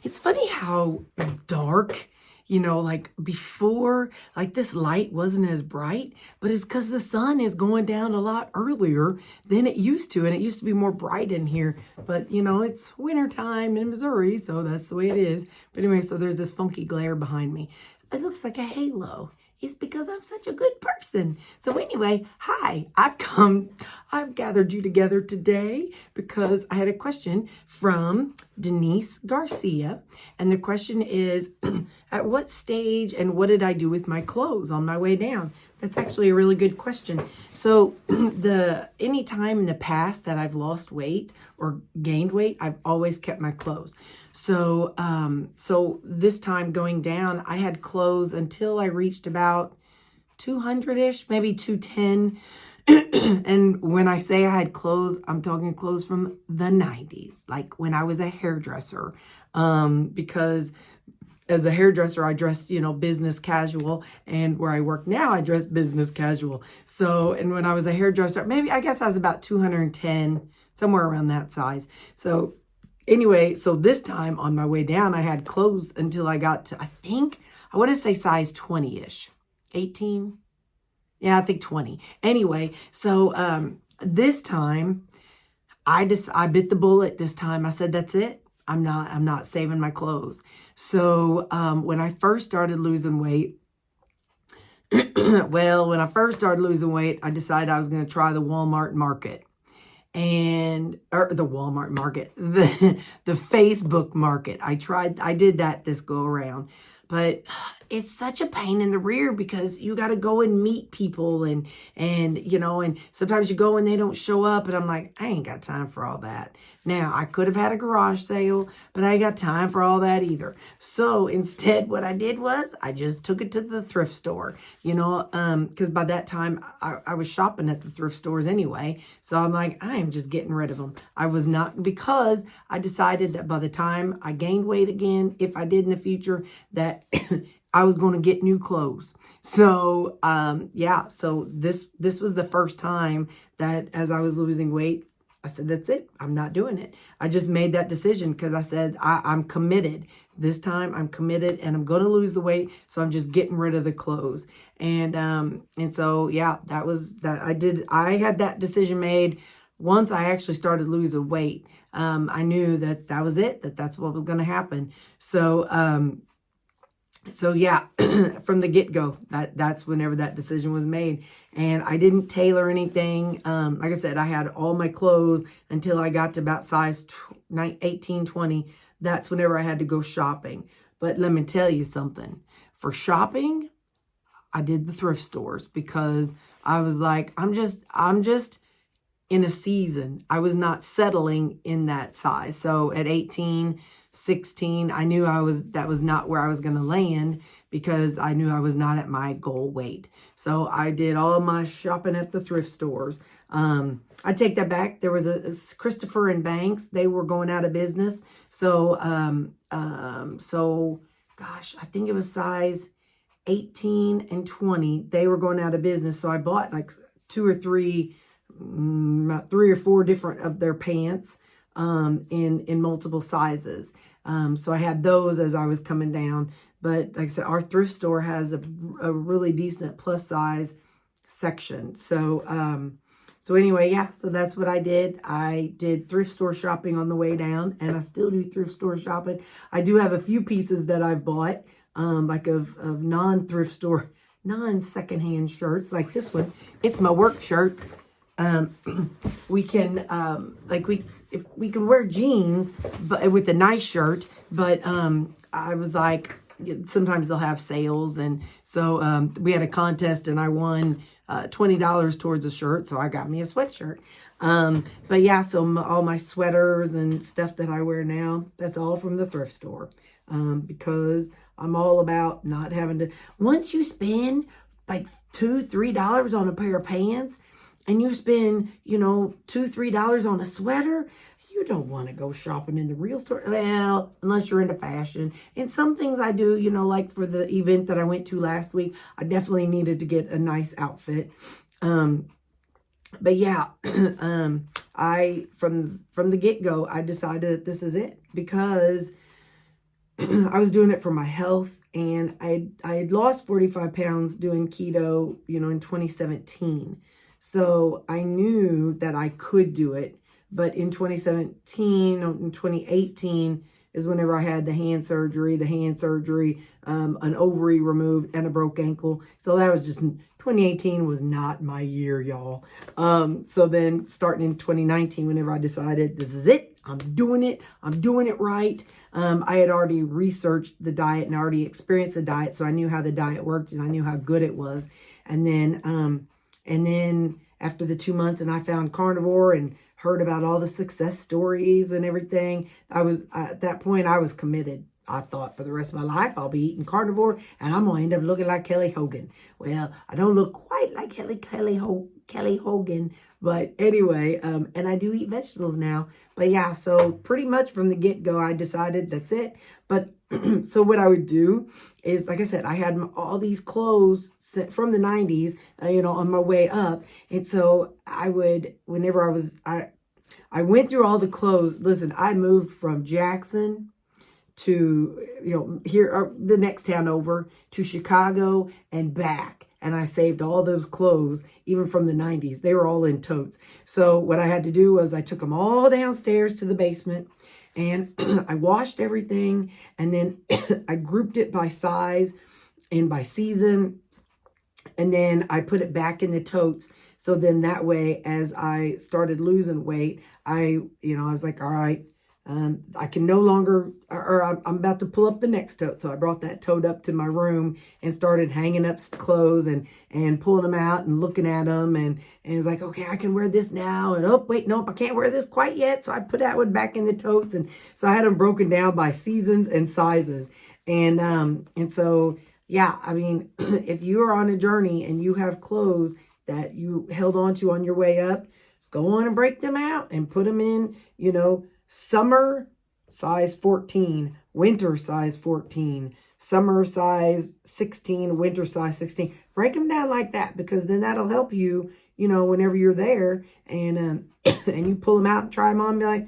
It's funny how dark, like before, like this light wasn't as bright, but it's because the sun is going down a lot earlier than it used to. And it used to be more bright in here, but it's wintertime in Missouri, so that's the way it is. But anyway, so there's this funky glare behind me. It looks like a halo. It's because I'm such a good person. So anyway, hi, I've gathered you together today because I had a question from Denise Garcia. And the question is, at what stage and what did I do with my clothes on my way down? That's actually a really good question. So any time in the past that I've lost weight or gained weight, I've always kept my clothes. So this time going down, I had clothes until I reached about 200-ish, maybe 210. And when I say I had clothes, I'm talking clothes from the 90s, like when I was a hairdresser, because as a hairdresser, I dressed, business casual, and where I work now, I dress business casual. So, and when I was a hairdresser, I guess I was about 210, somewhere around that size. So anyway, so this time on my way down, I had clothes until I got to, I want to say size 20-ish, 18. Yeah, I think 20. Anyway, so this time I bit the bullet this time. I said, that's it. I'm not saving my clothes. So when I first started losing weight, I decided I was going to try the Walmart market. Or the Walmart market, the Facebook market. I did that this go around, but it's such a pain in the rear because you got to go and meet people and sometimes you go and they don't show up and I'm like, I ain't got time for all that. Now I could have had a garage sale, but I ain't got time for all that either. So instead what I did was I just took it to the thrift store, because by that time I was shopping at the thrift stores anyway. So I'm like, I am just getting rid of them. I was not, because I decided that by the time I gained weight again, if I did in the future, that I was going to get new clothes. So, so this was the first time that as I was losing weight, I said, that's it. I'm not doing it. I just made that decision because I said, I'm committed. This time I'm committed and I'm going to lose the weight. So I'm just getting rid of the clothes. And so, yeah, that was that. I had that decision made once I actually started losing weight. I knew that was it, that's what was going to happen. So yeah, from the get-go, that's whenever that decision was made. And I didn't tailor anything. Like I said, I had all my clothes until I got to about size 18, 20. That's whenever I had to go shopping. But let me tell you something. For shopping, I did the thrift stores because I was like, I'm just in a season. I was not settling in that size. So at 18, 16, I knew that was not where I was going to land because I knew I was not at my goal weight. So I did all my shopping at the thrift stores. I take that back. There was a Christopher and Banks. They were going out of business. So, gosh, I think it was size 18 and 20. They were going out of business. So I bought like about 3 or 4 different of their pants in multiple sizes. So I had those as I was coming down. But like I said, our thrift store has a really decent plus size section. So anyway, yeah, so that's what I did. I did thrift store shopping on the way down, and I still do thrift store shopping. I do have a few pieces that I've bought, like of non-thrift store, non-secondhand shirts, like this one. It's my work shirt. We can we can wear jeans but with a nice shirt, but I was like, sometimes they'll have sales, and so we had a contest and I won $20 towards a shirt, so I got me a sweatshirt. But yeah, so all my sweaters and stuff that I wear now, that's all from the thrift store, because I'm all about not having to, once you spend like $2-3 on a pair of pants, and you spend, $2-3 on a sweater, you don't want to go shopping in the real store. Well, unless you're into fashion. And some things I do, like for the event that I went to last week, I definitely needed to get a nice outfit. But yeah, I from the get-go, I decided that this is it, because I was doing it for my health, and I had lost 45 pounds doing keto, in 2017. So I knew that I could do it. But in 2017, in 2018 is whenever I had the hand surgery, an ovary removed, and a broke ankle. So that was just, 2018 was not my year, y'all. So then starting in 2019, whenever I decided this is it, I'm doing it right. I had already researched the diet and already experienced the diet. So I knew how the diet worked and I knew how good it was. And then after the 2 months and I found carnivore and heard about all the success stories and everything, at that point, I was committed. I thought for the rest of my life, I'll be eating carnivore and I'm going to end up looking like Kelly Hogan. Well, I don't look quite like Kelly Hogan, but anyway, and I do eat vegetables now. But yeah, so pretty much from the get-go, I decided that's it. But so what I would do is, like I said, I had all these clothes from the 90s, on my way up. And so I would, whenever I went through all the clothes. Listen, I moved from Jackson to, here, the next town over, to Chicago and back. And I saved all those clothes, even from the 90s. They were all in totes. So what I had to do was I took them all downstairs to the basement and I washed everything. And then I grouped it by size and by season. And then I put it back in the totes. So then that way, as I started losing weight, I was like, all right, I can no longer, or I'm about to pull up the next tote. So I brought that tote up to my room and started hanging up clothes and pulling them out and looking at them. And it's like, okay, I can wear this now. And oh, wait, nope, I can't wear this quite yet. So I put that one back in the totes. And so I had them broken down by seasons and sizes. And so, yeah, I mean, if you are on a journey and you have clothes that you held on to on your way up, go on and break them out and put them in, summer size 14, winter size 14, summer size 16, winter size 16. Break them down like that, because then that'll help you, whenever you're there and and you pull them out and try them on and be like,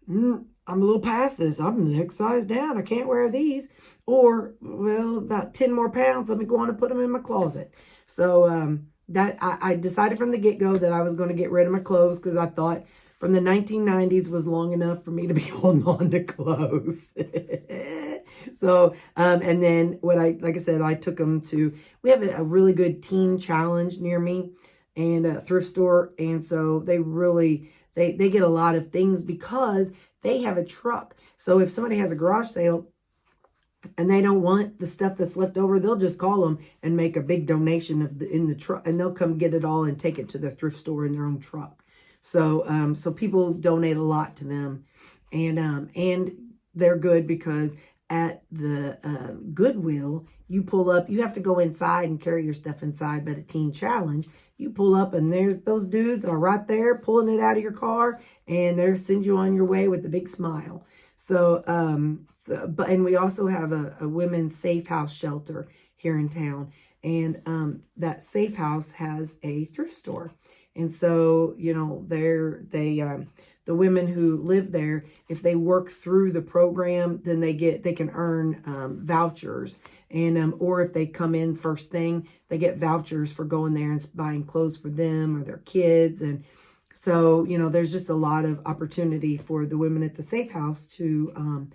I'm a little past this. I'm the next size down. I can't wear these. Or, well, about 10 more pounds. Let me go on and put them in my closet. So that I decided from the get-go that I was going to get rid of my clothes, because I thought from the 1990s was long enough for me to be holding on to clothes. So, and then like I said, I took them to, we have a really good teen challenge near me and a thrift store. And so they really, they get a lot of things because they have a truck. So if somebody has a garage sale and they don't want the stuff that's left over, they'll just call them and make a big donation in the truck, and they'll come get it all and take it to the thrift store in their own truck. So, so people donate a lot to them, and they're good because at the Goodwill, you pull up, you have to go inside and carry your stuff inside, but a teen challenge, you pull up and there's those dudes are right there pulling it out of your car, and they'll send you on your way with a big smile. So, and we also have a women's safe house shelter here in town, and that safe house has a thrift store. And so, the women who live there, if they work through the program, then they can earn vouchers. And or if they come in first thing, they get vouchers for going there and buying clothes for them or their kids. And so, there's just a lot of opportunity for the women at the safe house to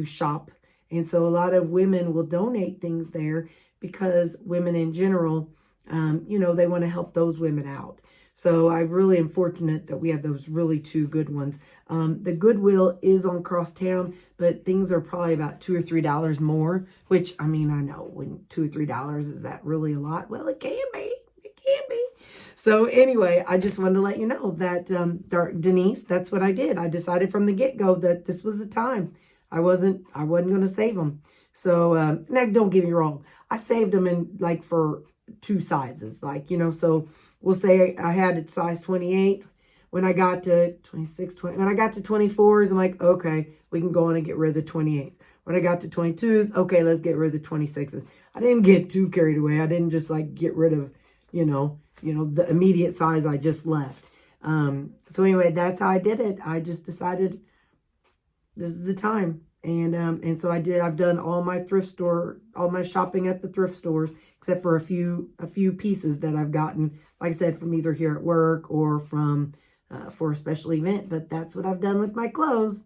shop. And so a lot of women will donate things there because women in general, they want to help those women out. So I really am fortunate that we have those really two good ones. The Goodwill is on crosstown, but things are probably about $2 or $3 more, which, I mean, I know when $2 or $3, is that really a lot? Well, it can be. It can be. So anyway, I just wanted to let you know that, Denise, that's what I did. I decided from the get-go that this was the time. I wasn't going to save them. So, now don't get me wrong. I saved them in for two sizes, so we'll say I had it size 28. When I got to 26, 20, when I got to 24s, I'm like, okay, we can go on and get rid of the 28s. When I got to 22s, okay, let's get rid of the 26s. I didn't get too carried away. I didn't just get rid of, the immediate size I just left. So anyway, that's how I did it. I just decided this is the time. And so I've done all my shopping at the thrift stores, except for a few pieces that I've gotten, like I said, from either here at work or from for a special event. But that's what I've done with my clothes.